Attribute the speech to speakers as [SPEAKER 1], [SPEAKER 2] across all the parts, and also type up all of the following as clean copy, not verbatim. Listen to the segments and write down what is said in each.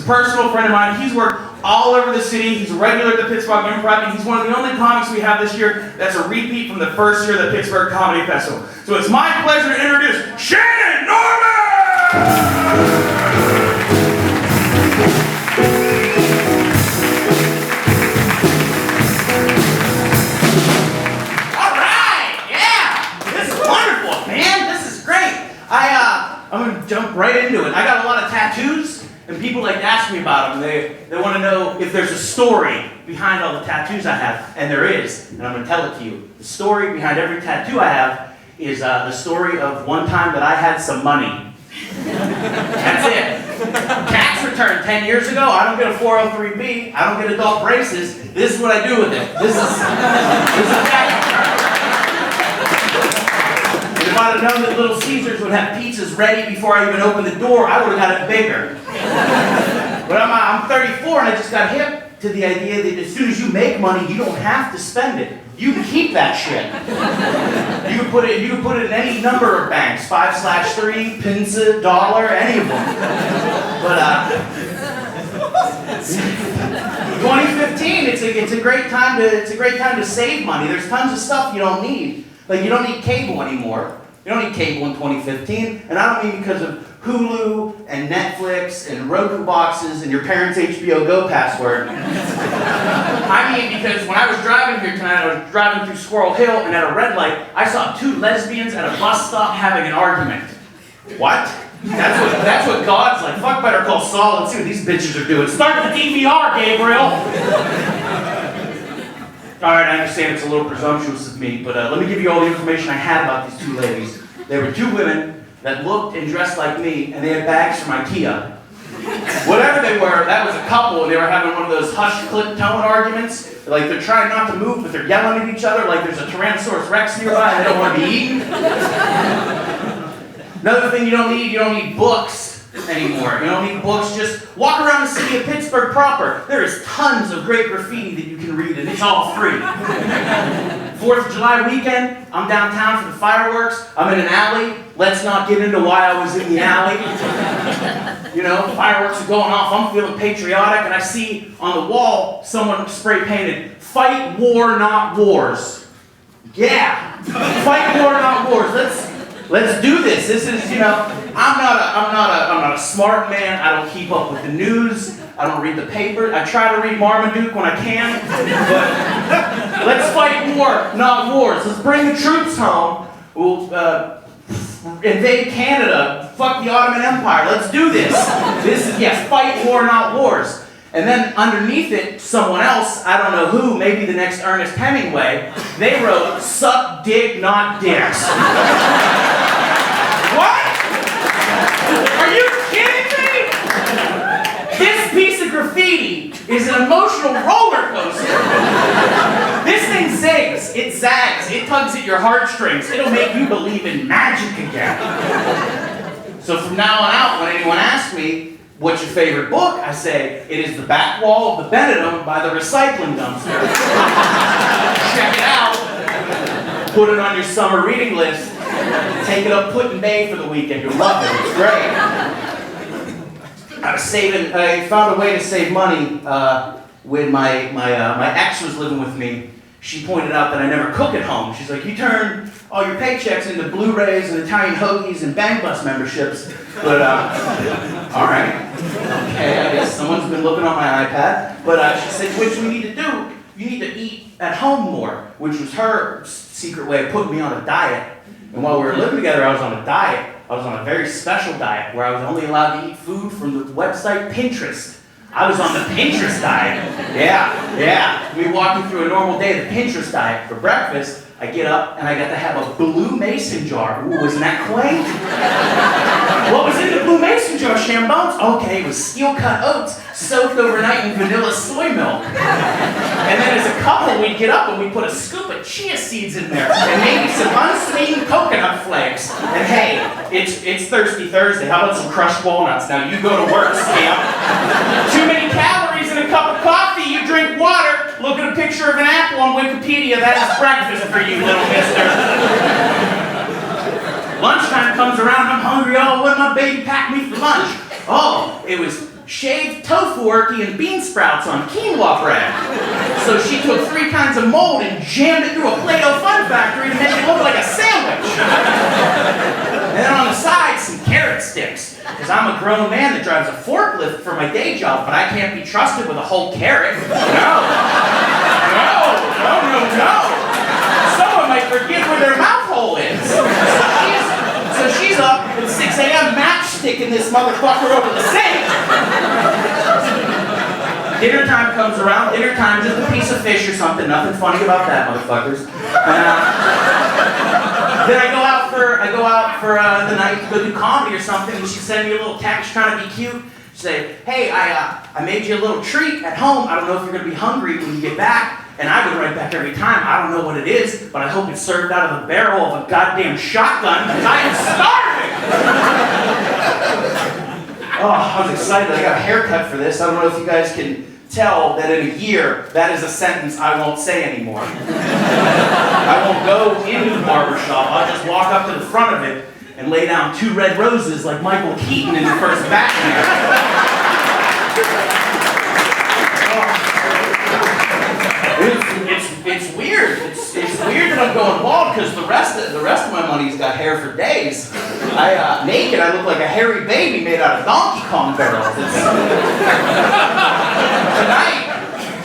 [SPEAKER 1] a personal friend of mine. He's worked all over the city. He's a regular at the Pittsburgh Improv, and he's one of the only comics we have this year that's a repeat from the first year of the Pittsburgh Comedy Festival. So it's my pleasure to introduce Shannon Norman! I'm going to jump right into it. I got a lot of tattoos, and people like to ask me about them. They want to know if there's a story behind all the tattoos I have, and there is, and I'm going to tell it to you. The story behind every tattoo I have is the story of one time that I had some money. That's it. Tax return 10 years ago, I don't get a 403B, I don't get adult braces. This is what I do with it. This is tax return. If I'd have known that Little Caesars would have pizzas ready before I even opened the door, I would have got it bigger. But I'm 34 and I just got hip to the idea that as soon as you make money, you don't have to spend it. You can keep that shit. You can put it in any number of banks, 5/3, Pinza, Dollar, any of them. But 2015, it's a great time to save money. There's tons of stuff you don't need. Like, you don't need cable anymore. You don't need cable in 2015. And I don't mean because of Hulu and Netflix and Roku boxes and your parents' HBO Go password. I mean because when I was driving here tonight, I was driving through Squirrel Hill, and at a red light, I saw two lesbians at a bus stop having an argument. What? That's what God's like. Fuck, better call Saul and see what these bitches are doing. Start the DVR, Gabriel! Alright, I understand it's a little presumptuous of me, but let me give you all the information I had about these two ladies. They were two women that looked and dressed like me, and they had bags from IKEA. Whatever they were, that was a couple, and they were having one of those hushed clip tone arguments. Like they're trying not to move, but they're yelling at each other like there's a Tyrannosaurus Rex nearby and they don't want to be eaten. Another thing you don't need books anymore. You don't need books, just walk around the city of Pittsburgh proper. There is tons of great graffiti that you can read, and it's all free. 4th of July weekend, I'm downtown for the fireworks. I'm in an alley. Let's not get into why I was in the alley. You know, fireworks are going off. I'm feeling patriotic, and I see on the wall someone spray painted, "Fight war, not wars." Yeah, fight war, not wars. Let's do this. This is, you know, I'm not a smart man. I don't keep up with the news. I don't read the paper. I try to read Marmaduke when I can. But let's fight war, not wars. Let's bring the troops home. We'll invade Canada. Fuck the Ottoman Empire. Let's do this. This is, yes, fight war, not wars. And then underneath it, someone else, I don't know who, maybe the next Ernest Hemingway, they wrote, "Suck dick, not dicks." What? Are you kidding me? This piece of graffiti is an emotional roller coaster. This thing zigs, it zags, it tugs at your heartstrings. It'll make you believe in magic again. So from now on out, when anyone asks me, "What's your favorite book?" I say, "It is The Back Wall of the Benedum by the Recycling Dumpster." Check it out. Put it on your summer reading list. Take it up Put-in-Bay for the weekend. You'll love it. It's great. I found a way to save money when my ex was living with me. She pointed out that I never cook at home. She's like, "You turn all your paychecks into Blu-rays and Italian hoagies and Bang Bus memberships." But, all right. Okay, I guess someone's been looking on my iPad. But she said, "What you need to do, you need to eat at home more," which was her secret way of putting me on a diet. And while we were living together, I was on a diet. I was on a very special diet where I was only allowed to eat food from the website Pinterest. I was on the Pinterest diet. Yeah. We walking through a normal day of the Pinterest diet. For breakfast, I get up and I got to have a blue mason jar. Ooh, wasn't that quaint? What was in the blue mason jar, Shambones? Okay, it was steel-cut oats soaked overnight in vanilla soy milk. And then as a couple, we'd get up and we'd put a scoop of chia seeds in there and maybe some unsweetened coconut flakes. And hey, it's Thirsty Thursday. How about some crushed walnuts? Now you go to work, scamp. Too many calories in a cup of coffee. You drink water. Look at a picture of an apple on Wikipedia. That is breakfast for you, little mister. Lunchtime comes around, I'm hungry. Oh, what did my baby pack me for lunch? Oh, it was shaved tofu and bean sprouts on quinoa bread. So she took 3 kinds of mold and jammed it through a Play-Doh Fun Factory to make it look like a sandwich. And then on the side, some carrot sticks. Because I'm a grown man that drives a forklift for my day job, but I can't be trusted with a whole carrot. No. Someone might forget where their mouth hole is. So she's up at 6 a.m. matchsticking this motherfucker over the sink. Dinner time comes around. Dinner time, just a piece of fish or something. Nothing funny about that, motherfuckers. Then I go out for the night to go do comedy or something, and she sent me a little text trying to be cute. She said, hey, I made you a little treat at home. I don't know if you're going to be hungry when you get back. And I would write back every time, I don't know what it is, but I hope it's served out of the barrel of a goddamn shotgun, because I am starving! Oh, I was excited. I got a haircut for this. I don't know if you guys can tell that in a year, that is a sentence I won't say anymore. I won't go into the barbershop. I'll just walk up to the front of it and lay down 2 red roses like Michael Keaton in the first Batman. It's weird. It's weird that I'm going bald because the rest of my money's got hair for days. Naked, I look like a hairy baby made out of Donkey Kong barrels.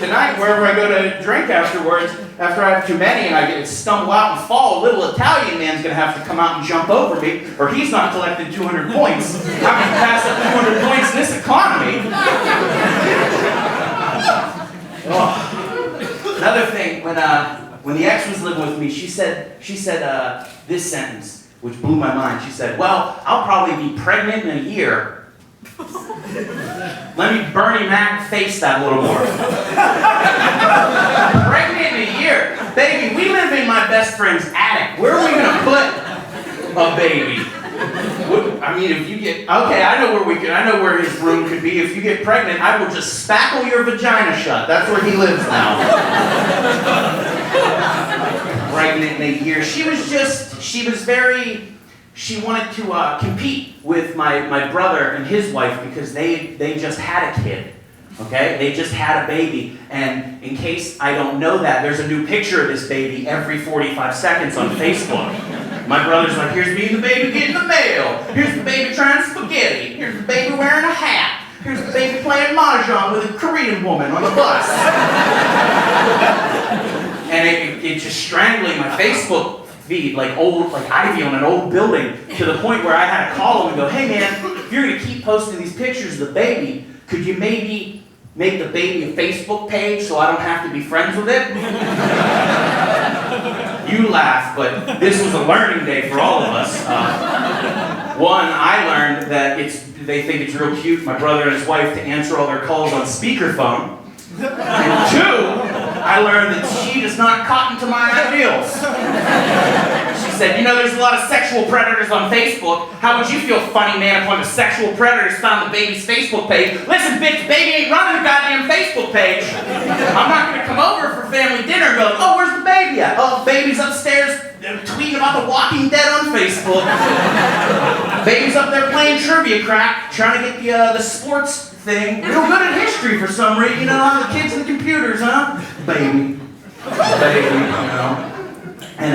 [SPEAKER 1] Tonight, wherever I go to drink afterwards, after I have too many and I stumble out and fall, a little Italian man's gonna have to come out and jump over me, or he's not collecting 200 points. How can you pass up 200 points in this economy? Oh. Another thing, when the ex was living with me, she said this sentence, which blew my mind. She said, well, I'll probably be pregnant in a year. Let me Bernie Mac face that a little more. Pregnant in a year? Baby, we live in my best friend's attic. Where are we going to put a baby? I mean, if you get, okay, I know where his room could be. If you get pregnant, I will just spackle your vagina shut. That's where he lives now. Pregnant in a year. She wanted to compete with my brother and his wife because they just had a kid. Okay? They just had a baby. And in case I don't know that, there's a new picture of this baby every 45 seconds on Facebook. My brother's like, here's me and the baby getting the mail. Here's the baby trying spaghetti. Here's the baby wearing a hat. Here's the baby playing mahjong with a Korean woman on the bus. And it's just strangling my Facebook feed like ivy on an old building to the point where I had to call him and go, hey man, if you're going to keep posting these pictures of the baby, could you maybe make the baby a Facebook page so I don't have to be friends with it? You laugh, but this was a learning day for all of us. One, I learned that they think it's real cute, my brother and his wife, to answer all their calls on speakerphone. And 2, I learned that she does not cotton to my ideals. She said, you know, there's a lot of sexual predators on Facebook. How would you feel, funny man, if one of the sexual predators found the baby's Facebook page? Listen, bitch, baby ain't running the goddamn Facebook page. I'm not going to come over for family dinner and go, oh, where's the baby at? Oh, baby's upstairs tweeting about The Walking Dead on Facebook. Baby's up there playing trivia crack, trying to get the sports thing. Real good at history for some reason, you know, the kids and the computers, huh? Baby, you know. And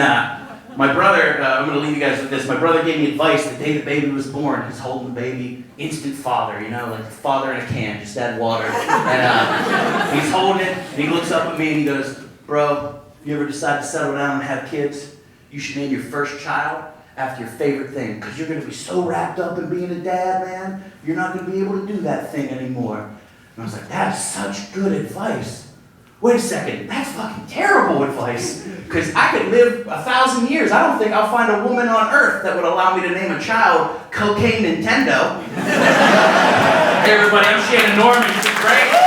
[SPEAKER 1] my brother, I'm going to leave you guys with this. My brother gave me advice the day the baby was born. He's holding the baby, instant father, you know, like a father in a can, just add water. And he's holding it, and he looks up at me and he goes, bro, if you ever decide to settle down and have kids, you should name your first child after your favorite thing, because you're going to be so wrapped up in being a dad, man, you're not going to be able to do that thing anymore. And I was like, that's such good advice. Wait a second, that's fucking terrible advice, because I could live 1,000 years. I don't think I'll find a woman on earth that would allow me to name a child Cocaine Nintendo. Hey everybody, I'm Shannon Norman. This is great.